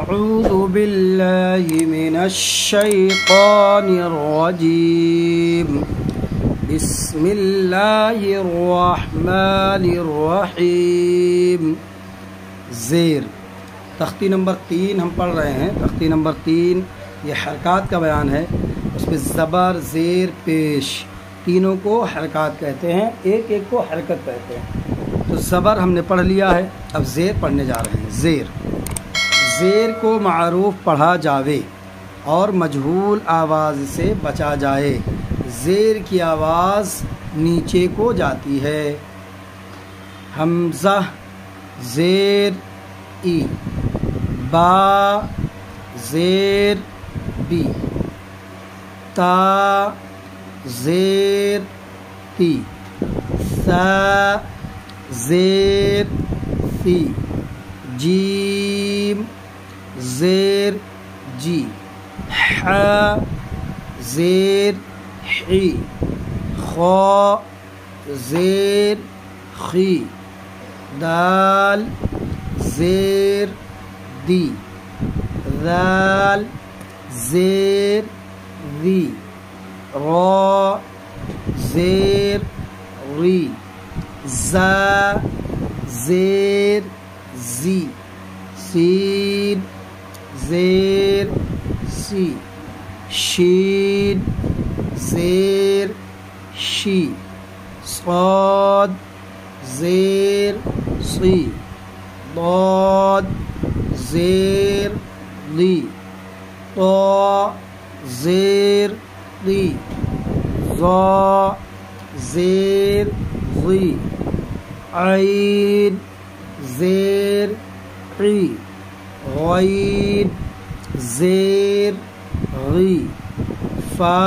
अऊज़ु बिल्लाहि मिनश्शैतानिर्रजीम। बिस्मिल्लाहिर्रहमानिर्रहीम। ज़ेर तख्ती नंबर 3 हम पढ़ रहे हैं। तख्ती नंबर 3 ये हरकत का बयान है। उसमें ज़बर ज़ेर पेश तीनों को हरकत कहते हैं, एक एक को हरकत कहते हैं। तो ज़बर हमने पढ़ लिया है, अब ज़ेर पढ़ने जा रहे हैं। ज़ेर को मारूफ पढ़ा जावे और मजहूल आवाज़ से बचा जाए। ज़ेर की आवाज़ नीचे को जाती है। हमज़ा ज़ेर ई, बा ज़ेर बी, ता ज़ेर ती, सा ज़ेर सी, जीम ज़ेर जी, हा ज़ेर ही, खा ज़ेर खी, दाल ज़ेर दी, दाल ज़ेर दी, रा ज़ेर री, ज़ा ज़ेर ज़ी, सीन ज़ेर सी, शीन ज़ेर शी, साद ज़ेर सी, दाद ज़ेर दी, ता ज़ेर दी, ज़ा ज़ेर ज़ी, ऐन ज़ेर क़ी, ग़ैन ज़ेर ग़ी, फ़ा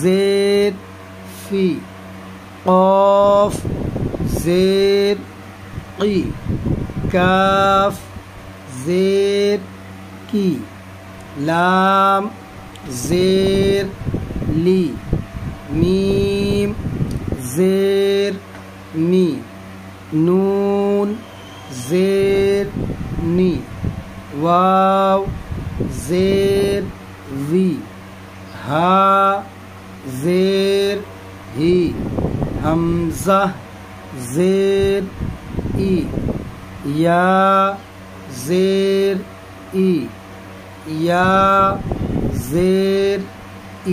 ज़ेर फ़ी, क़ाफ़ ज़ेर क़ी, काफ ज़ेर की, लाम ज़ेर ली, मीम ज़ेर मी, नून ज़ेर नी, वाव ज़ेर वी, हा ज़ेर ही, हमज़ा ज़ेर ई, या ज़ेर ई, या ज़ेर ई।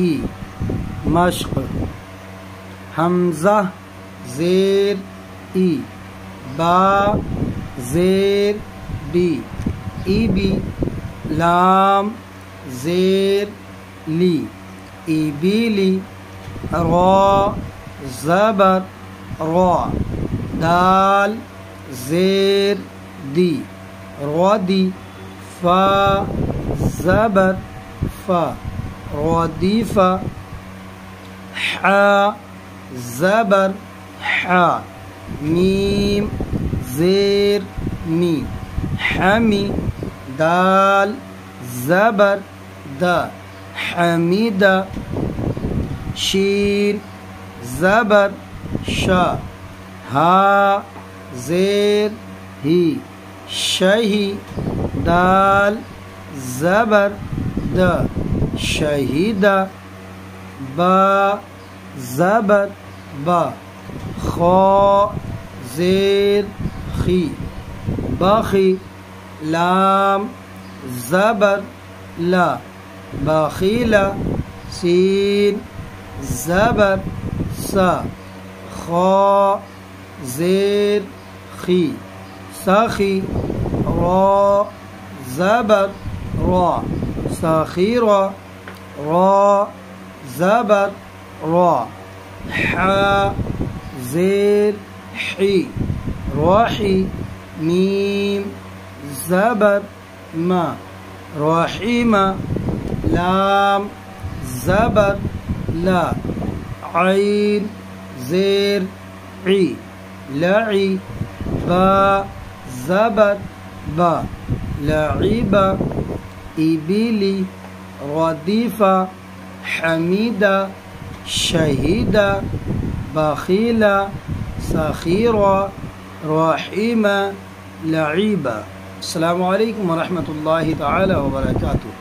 मश्क़ हमज़ा ज़ेर ई, बा ज़ेर बी, ई बी, लाम ज़ेर ली, ई बी ली, रा ज़बर रा, दाल ज़ेर दी, रदी, फ़ा ज़बर फ़ा, रदीफ़ा, हा ज़बर हा, मीम ज़ेर मी, हमी, दाल ज़बर दा, हमीदा, शीन ज़बर शा, हा ज़ेर ही, शही, दाल ज़बर द, शहीदा, बा ज़बर बा, खा ज़ेर खी, बाखी, लाम ज़बर ला, बाखीला, सीन ज़बर सा, खा ज़ेर खी, साखी, रा ज़बर रा, साखीरा, रा ज़बर रा, हा ज़ेर ही, राही, मीम ज़बर मा, राहीमा, लाम ज़बर ला, ऐन ज़ेर ई, लई, बा ज़बर बा, लईबा, इबिली, रदीफ़ा, हमीदा, शहीदा, बखीला, सखीरा, रहीमा, लईबा। अस्सलामु अलैकुम वरहमतुल्लाहि तआला व बरकातुहू।